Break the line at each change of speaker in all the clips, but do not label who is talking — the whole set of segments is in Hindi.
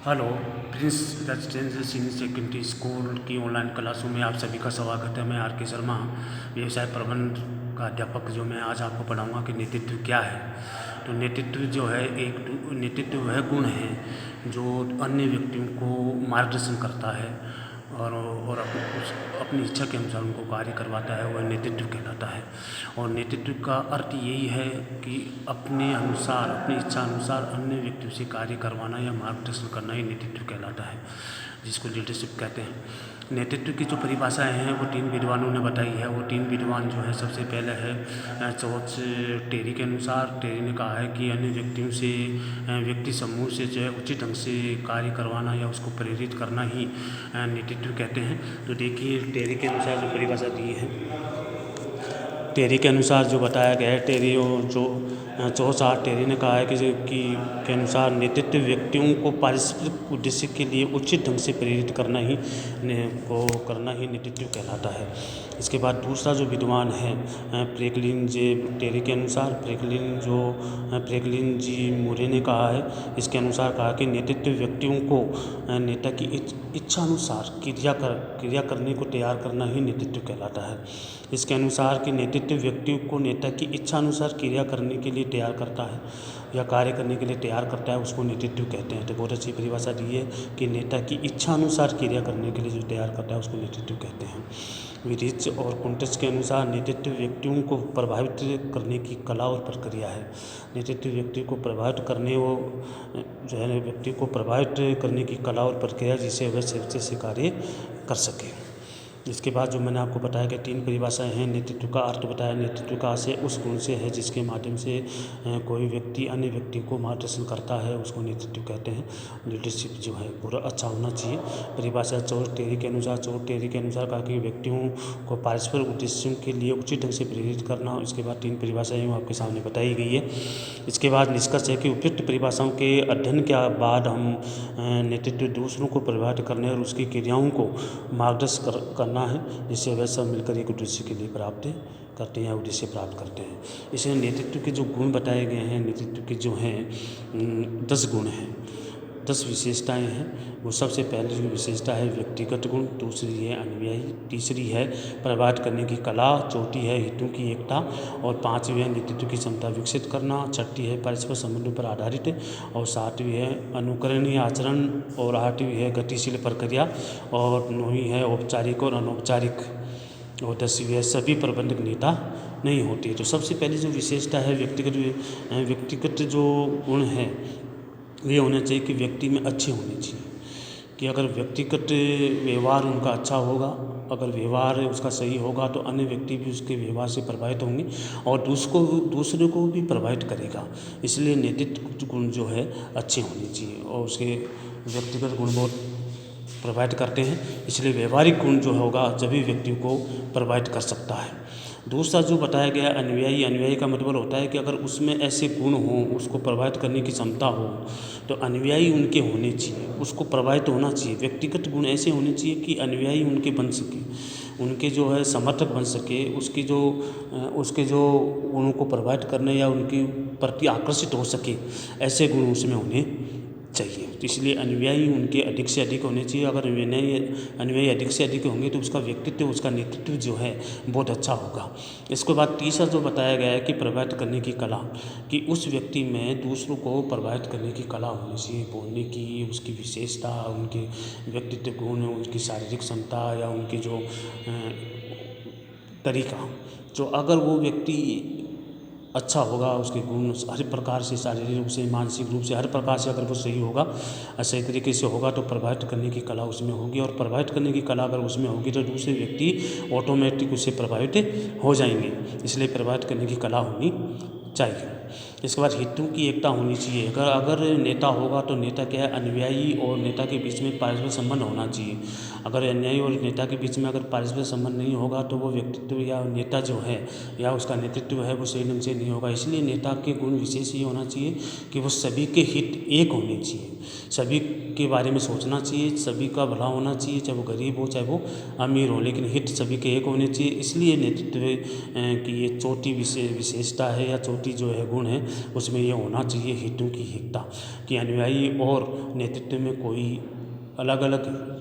Hello. Prince residential senior secondary school की ऑनलाइन क्लासों में आप सभी का स्वागत है। मैं आर के शर्मा, व्यवसाय प्रबंध का अध्यापक। जो मैं आज आपको पढ़ाऊंगा कि नेतृत्व क्या है। तो नेतृत्व जो है नेतृत्व वह गुण है जो अन्य व्यक्तियों को मार्गदर्शन करता है और अपनी इच्छा के अनुसार उनको कार्य करवाता है, वह नेतृत्व कहलाता है। और नेतृत्व का अर्थ यही है कि अपने अनुसार, अपनी इच्छा अनुसार अन्य व्यक्तियों से कार्य करवाना या मार्गदर्शन करना ही नेतृत्व कहलाता है, जिसको लीडरशिप कहते हैं। नेतृत्व की जो परिभाषाएं हैं वो 3 विद्वानों ने बताई है। वो 3 विद्वान जो है, सबसे पहले है चौथ टेरी के अनुसार। टेरी ने कहा है कि अन्य व्यक्तियों से, व्यक्ति समूह से जो है उचित ढंग से कार्य करवाना या उसको प्रेरित करना ही नेतृत्व कहते हैं। तो देखिए, टेरी के अनुसार जो परिभाषा दी है, टेरी के अनुसार जो बताया गया है, टेरी और जो चौसा टेरी ने कहा है के अनुसार नेतृत्व व्यक्तियों को पारस्परिक उद्देश्य के लिए उचित ढंग से प्रेरित करना ही नेतृत्व कहलाता है। इसके बाद दूसरा जो विद्वान है फ्रैंकलिन जे टेरी के अनुसार, फ्रैंकलिन जी मूरे ने कहा है, इसके अनुसार कहा कि नेतृत्व व्यक्तियों को नेता की इच्छा अनुसार क्रिया करने को तैयार करना ही नेतृत्व कहलाता है। इसके अनुसार कि नेतृत्व व्यक्ति को नेता की इच्छा अनुसार क्रिया करने के लिए तैयार करता है या कार्य करने के लिए तैयार करता है, उसको नेतृत्व कहते हैं। तो बहुत अच्छी परिभाषा दी है कि नेता की इच्छा अनुसार क्रिया करने के लिए जो तैयार करता है उसको नेतृत्व कहते हैं। विरिच और कुंटस के अनुसार नेतृत्व व्यक्तियों को प्रभावित करने की कला और प्रक्रिया है। नेतृत्व व्यक्ति को प्रभावित करने व्यक्ति को प्रभावित करने की कला और प्रक्रिया, जिसे वह अच्छे से कार्य कर सके। इसके बाद जो मैंने आपको बताया कि 3 परिभाषाएं हैं। नेतृत्व का अर्थ बताया, नेतृत्व का आशय उस गुण से है जिसके माध्यम से कोई व्यक्ति अन्य व्यक्ति को मार्गदर्शन करता है, उसको नेतृत्व कहते हैं। लीडरशिप जो है पूरा अच्छा होना चाहिए। परिभाषा चौथ टेरी के अनुसार कहा कि व्यक्तियों को पारस्परिक उद्देश्यों के लिए उचित ढंग से प्रेरित करना। इसके बाद 3 परिभाषाएं आपके सामने बताई गई है। इसके बाद निष्कर्ष है कि उपयुक्त परिभाषाओं के अध्ययन के बाद हम नेतृत्व दूसरों को प्रभावित करने और उसकी क्रियाओं को मार्गदर्शन करना है, जिससे वह सब मिलकर एक उद्देश्य के लिए प्राप्त करते हैं, उद्देश्य प्राप्त करते हैं। इसलिए नेतृत्व के जो गुण बताए गए हैं, नेतृत्व के जो हैं 10 गुण हैं, 10 विशेषताएं हैं। वो सबसे पहले जो विशेषता है व्यक्तिगत गुण, दूसरी है अनुयायी, तीसरी है प्रभावित करने की कला, चौथी है हितों की एकता और 5वीं है नेतृत्व की क्षमता विकसित करना, छठी है परस्पर संबंधों पर आधारित और 7वीं है अनुकरणीय आचरण और 8वीं है गतिशील प्रक्रिया और 9वीं है औपचारिक और अनौपचारिक और 10वीं है सभी प्रबंधक नेता नहीं होती। तो सबसे पहले जो विशेषता है व्यक्तिगत जो गुण है ये होना चाहिए कि व्यक्ति में अच्छे होने चाहिए। कि अगर व्यक्तिगत व्यवहार उनका अच्छा होगा, अगर व्यवहार उसका सही होगा तो अन्य व्यक्ति भी उसके व्यवहार से प्रभावित होंगे और दूसरे को भी प्रभावित करेगा। इसलिए नेतृत्व गुण जो है अच्छे होने चाहिए और उसके व्यक्तिगत गुण बहुत प्रभावित करते हैं। इसलिए व्यवहारिक गुण जो होगा सभी व्यक्तियों को प्रभावित कर सकता है। दूसरा जो बताया गया अनुयायी का मतलब होता है कि अगर उसमें ऐसे गुण हों, उसको प्रभावित करने की क्षमता हो, तो अनुयायी उनके होने चाहिए, उसको प्रभावित होना चाहिए। व्यक्तिगत गुण ऐसे होने चाहिए कि अनुयायी उनके बन सके, उनके जो है समर्थक बन सके, उसके जो गुणों को प्रभावित करने या उनके प्रति आकर्षित हो सके, ऐसे गुण उसमें होने चाहिए। तो इसलिए अनुयायी उनके अधिक से अधिक होने चाहिए। अगर अनुयायी अधिक से अधिक होंगे तो उसका व्यक्तित्व, उसका नेतृत्व जो है बहुत अच्छा होगा। इसके बाद तीसरा जो बताया गया है कि प्रभावित करने की कला, कि उस व्यक्ति में दूसरों को प्रभावित करने की कला होनी चाहिए, बोलने की, उसकी विशेषता, उनके व्यक्तित्व गुण, उनकी शारीरिक क्षमता या उनके जो तरीका, जो अगर वो व्यक्ति अच्छा होगा, उसके गुण हर प्रकार से, शारीरिक रूप से, मानसिक रूप से, हर प्रकार से अगर वो सही होगा, सही तरीके से होगा तो प्रभावित करने की कला उसमें होगी। और प्रभावित करने की कला अगर उसमें होगी तो दूसरे व्यक्ति ऑटोमेटिक उससे प्रभावित हो जाएंगे। इसलिए प्रभावित करने की कला होनी चाहिए। इसके बाद हितों की एकता होनी चाहिए। अगर नेता होगा तो नेता क्या है, अनुयायी और नेता के बीच में पारस्परिक संबंध होना चाहिए। अगर अनुयायी और नेता के बीच में अगर पारस्परिक संबंध नहीं होगा तो वो व्यक्तित्व या नेता जो है या उसका नेतृत्व है वो सही ढंग से नहीं होगा। इसलिए नेता के गुण विशेष ये होना चाहिए कि वो सभी के हित एक होने चाहिए, सभी के बारे में सोचना चाहिए, सभी का भला होना चाहिए, चाहे वो गरीब हो चाहे वो अमीर हो, लेकिन हित सभी के एक होने चाहिए। इसलिए नेतृत्व की ये चौथी विशेषता है या चौथी जो है गुण गुण है उसमें ये होना चाहिए हितों की एकता, कि अनुयायी और नेतृत्व में कोई अलग अलग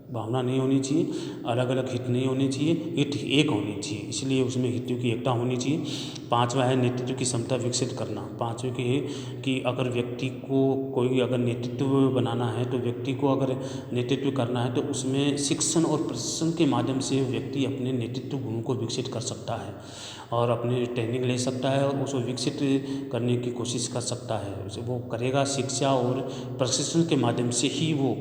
भावना नहीं होनी चाहिए, अलग अलग हित नहीं होने चाहिए, हित एक होनी चाहिए, इसलिए उसमें हितों की एकता होनी चाहिए। पांचवा है नेतृत्व की क्षमता विकसित करना। पांचवें के है कि अगर व्यक्ति को कोई अगर नेतृत्व बनाना है तो व्यक्ति को अगर नेतृत्व करना है तो उसमें शिक्षण और प्रशिक्षण के माध्यम से व्यक्ति अपने नेतृत्व गुणों को विकसित कर सकता है और अपनी ट्रेनिंग ले सकता है और उसको विकसित करने की कोशिश कर सकता है। उसे वो करेगा शिक्षा और प्रशिक्षण के माध्यम से ही वो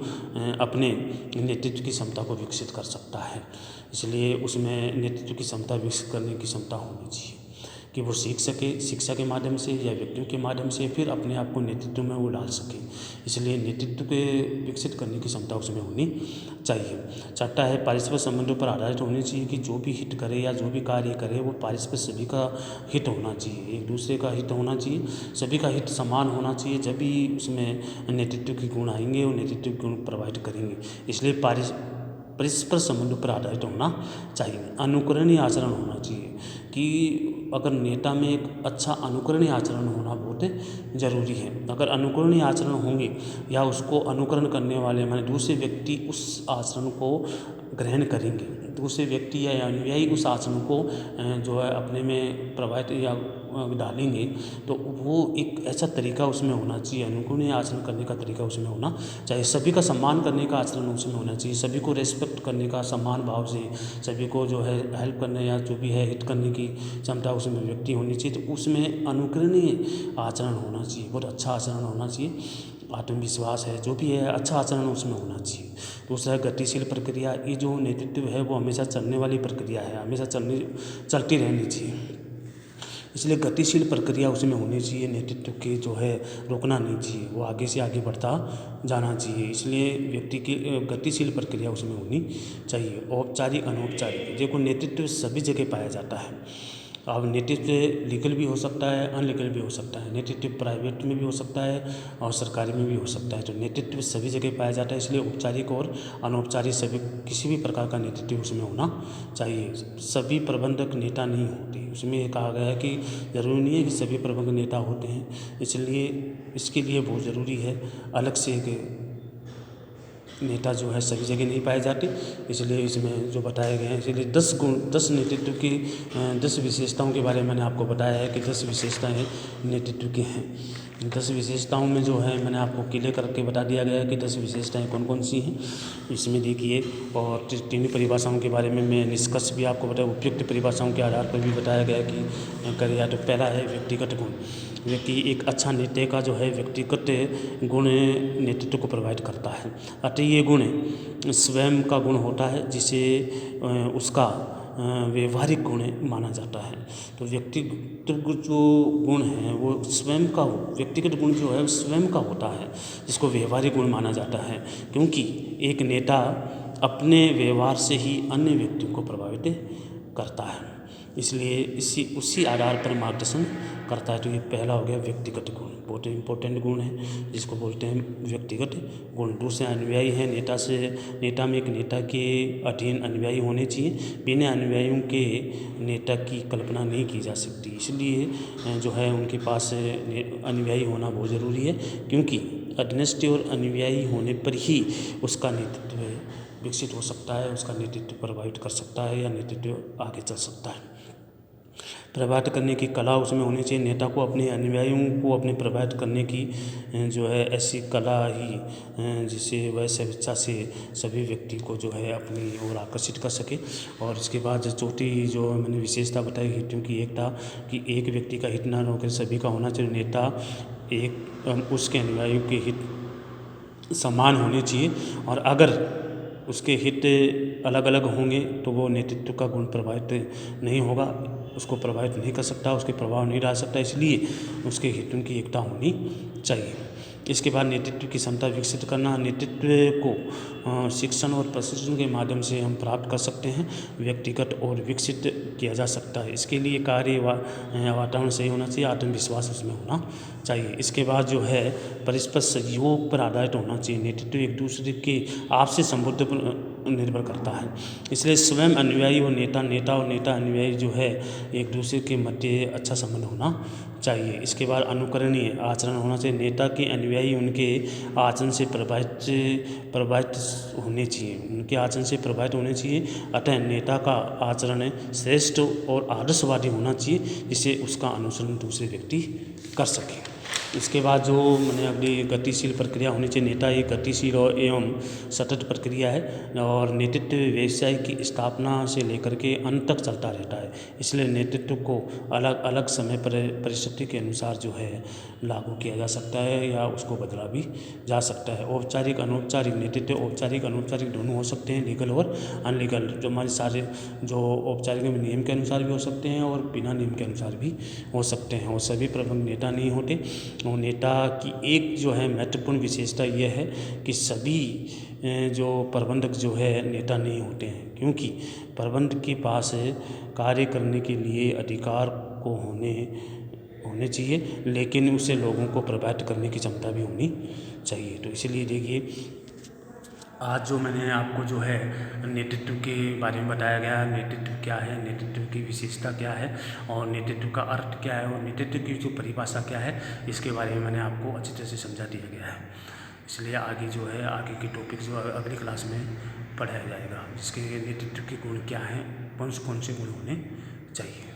अपने नेतृत्व की क्षमता को विकसित कर सकता है। इसलिए उसमें नेतृत्व की क्षमता विकसित करने की क्षमता होनी चाहिए कि वो सीख सके शिक्षा के माध्यम से या व्यक्तियों के माध्यम से, फिर अपने आप को नेतृत्व में वो डाल सके। इसलिए नेतृत्व के विकसित करने की क्षमता उसमें होनी चाहिए। छठा है पारस्परिक संबंधों पर आधारित होनी चाहिए कि जो भी हित करे या जो भी कार्य करे वो पारस्परिक सभी का हित होना चाहिए, एक दूसरे का हित होना चाहिए, सभी का हित समान होना चाहिए, जब भी उसमें नेतृत्व के गुण आएंगे और नेतृत्व के गुण प्रोवाइड करेंगे। इसलिए परस्पर संबंधों पर आधारित होना चाहिए। अनुकरणीय आचरण होना चाहिए कि अगर नेता में एक अच्छा अनुकरणीय आचरण होना बहुत ज़रूरी है। अगर अनुकरणीय आचरण होंगे या उसको अनुकरण करने वाले माने दूसरे व्यक्ति उस आचरण को ग्रहण करेंगे, दूसरे व्यक्ति या अनुयायी उस आचरण को जो है अपने में प्रभावित या डालेंगे, तो वो एक ऐसा तरीका उसमें होना चाहिए, अनुकरणीय आचरण करने का तरीका उसमें होना चाहिए। सभी का सम्मान करने का आचरण उसमें होना चाहिए, सभी को रेस्पेक्ट करने का सम्मान भाव से, सभी को जो है हेल्प करने या जो भी है हित करने की क्षमता उसमें व्यक्ति होनी चाहिए। तो उसमें अनुकरणीय आचरण होना चाहिए, बहुत अच्छा आचरण होना चाहिए, आत्मविश्वास है जो भी है अच्छा आचरण उसमें होना चाहिए। दूसरा है गतिशील प्रक्रिया। ये जो नेतृत्व है वो हमेशा चलने वाली प्रक्रिया है, हमेशा चलती रहनी चाहिए, इसलिए गतिशील प्रक्रिया उसमें होनी चाहिए। नेतृत्व के जो है रोकना नहीं चाहिए, वो आगे से आगे बढ़ता जाना चाहिए, इसलिए व्यक्ति की गतिशील प्रक्रिया उसमें होनी चाहिए। औपचारिक अनौपचारिक, देखो नेतृत्व सभी जगह पाया जाता है। अब नेतृत्व लीगल भी हो सकता है, अनलीगल भी हो सकता है, नेतृत्व प्राइवेट में भी हो सकता है और सरकारी में भी हो सकता है। तो नेतृत्व सभी जगह पाया जाता है, इसलिए औपचारिक और अनौपचारिक सभी किसी भी प्रकार का नेतृत्व उसमें होना चाहिए। सभी प्रबंधक नेता नहीं होते, उसमें ये कहा गया है कि ज़रूरी नहीं है कि सभी प्रबंधक नेता होते हैं, इसलिए इसके लिए बहुत ज़रूरी है अलग से एक नेता जो है सभी जगह नहीं पाए जाते, इसलिए इसमें जो बताए गए हैं, इसलिए 10 गुण 10 नेतृत्व की 10 विशेषताओं के बारे में मैंने आपको बताया है कि 10 विशेषताएं नेतृत्व की हैं। 10 विशेषताओं में जो है मैंने आपको क्लियर करके बता दिया गया है कि 10 विशेषताएं कौन कौन सी हैं इसमें देखिए। और तीन परिभाषाओं के बारे में मैं निष्कर्ष भी आपको बताया, उपयुक्त परिभाषाओं के आधार पर भी बताया गया कि करेगा। तो पहला है व्यक्तिगत गुण। व्यक्ति एक अच्छा नेता का जो है व्यक्तिगत गुण नेतृत्व को प्रोवाइड करता है। अतः ये गुण स्वयं का गुण होता है जिसे उसका व्यवहारिक गुण माना जाता है। तो व्यक्तिगत जो गुण है वो स्वयं का व्यक्तिगत गुण जो है स्वयं का होता है जिसको व्यवहारिक गुण माना जाता है, क्योंकि एक नेता अपने व्यवहार से ही अन्य व्यक्तियों को प्रभावित करता है, इसलिए उसी आधार पर मार्गदर्शन करता है। तो ये पहला हो गया व्यक्तिगत गुण, बहुत इम्पोर्टेंट गुण है जिसको बोलते हैं व्यक्तिगत गुण। दूसरे अनुयायी हैं। नेता में एक नेता के अधीन अनुयायी होने चाहिए, बिना अनुयायियों के नेता की कल्पना नहीं की जा सकती, इसलिए जो है उनके पास अनुयायी होना बहुत ज़रूरी है, क्योंकि अधीनस्थ और अनुयायी होने पर ही उसका नेतृत्व विकसित हो सकता है, उसका नेतृत्व प्रभावित कर सकता है या नेतृत्व आगे चल सकता है। प्रभावित करने की कला उसमें होनी चाहिए। नेता को अपने अनुयायियों को अपने प्रभावित करने की जो है ऐसी कला ही जिससे वह स्वेच्छा से सभी व्यक्ति को जो है अपनी ओर आकर्षित कर सके। और इसके बाद चौथी जो मैंने विशेषता बताई हितों की एकता, कि एक व्यक्ति का हित न होकर सभी का होना चाहिए। नेता एक उसके अनुयायियों के हित समान होने चाहिए, और अगर उसके हित अलग अलग होंगे तो वो नेतृत्व का गुण प्रभावित नहीं होगा, उसको प्रभावित नहीं कर सकता, उसके प्रभाव नहीं डाल सकता, इसलिए उसके हितों की एकता होनी चाहिए। इसके बाद नेतृत्व की क्षमता विकसित करना। नेतृत्व को शिक्षण और प्रशिक्षण के माध्यम से हम प्राप्त कर सकते हैं, व्यक्तिगत और विकसित किया जा सकता है। इसके लिए कार्य वातावरण सही होना चाहिए, आत्मविश्वास उसमें होना चाहिए। इसके बाद जो है परस्पर सहयोग पर आधारित होना चाहिए। नेतृत्व एक दूसरे के आपसी संबंध पर निर्भर करता है, इसलिए स्वयं अनुयायी और नेता और नेता अनुयायी जो है एक दूसरे के मध्य अच्छा संबंध होना चाहिए। इसके बाद अनुकरणीय आचरण होना चाहिए। नेता के अनुयायी उनके आचरण से प्रभावित होने चाहिए, उनके आचरण से प्रभावित होने चाहिए। अतः नेता का आचरण श्रेष्ठ और आदर्शवादी होना चाहिए, जिससे उसका अनुसरण दूसरे व्यक्ति कर सकें। इसके बाद जो मैंने अगली गतिशील प्रक्रिया होनी चाहिए। नेता एक गतिशील और एवं सतत प्रक्रिया है और नेतृत्व व्यवसाय की स्थापना से लेकर के अंत तक चलता रहता है। इसलिए नेतृत्व को अलग अलग समय पर परिस्थिति के अनुसार जो है लागू किया जा सकता है या उसको बदला भी जा सकता है। औपचारिक अनौपचारिक नेतृत्व, औपचारिक अनौपचारिक दोनों हो सकते हैं, लीगल और अनलीगल। जो हमारे सारे जो औपचारिक नियम के अनुसार भी हो सकते हैं और बिना नियम के अनुसार भी हो सकते हैं, और सभी प्रबंध नेता नहीं होते। और नेता की एक जो है महत्वपूर्ण विशेषता यह है कि सभी जो प्रबंधक जो है नेता नहीं होते हैं, क्योंकि प्रबंधक के पास कार्य करने के लिए अधिकार को होने चाहिए, लेकिन उसे लोगों को प्रभावित करने की क्षमता भी होनी चाहिए। तो इसलिए देखिए, आज जो मैंने आपको जो है नेतृत्व के बारे में बताया गया, नेतृत्व क्या है, नेतृत्व की विशेषता क्या है और नेतृत्व का अर्थ क्या है और नेतृत्व की जो परिभाषा क्या है, इसके बारे में मैंने आपको अच्छी तरह से समझा दिया गया है। इसलिए आगे जो है आगे के टॉपिक जो अगली क्लास में पढ़ाया जाएगा, जिसके नेतृत्व के गुण क्या हैं, कौन से गुण होने चाहिए।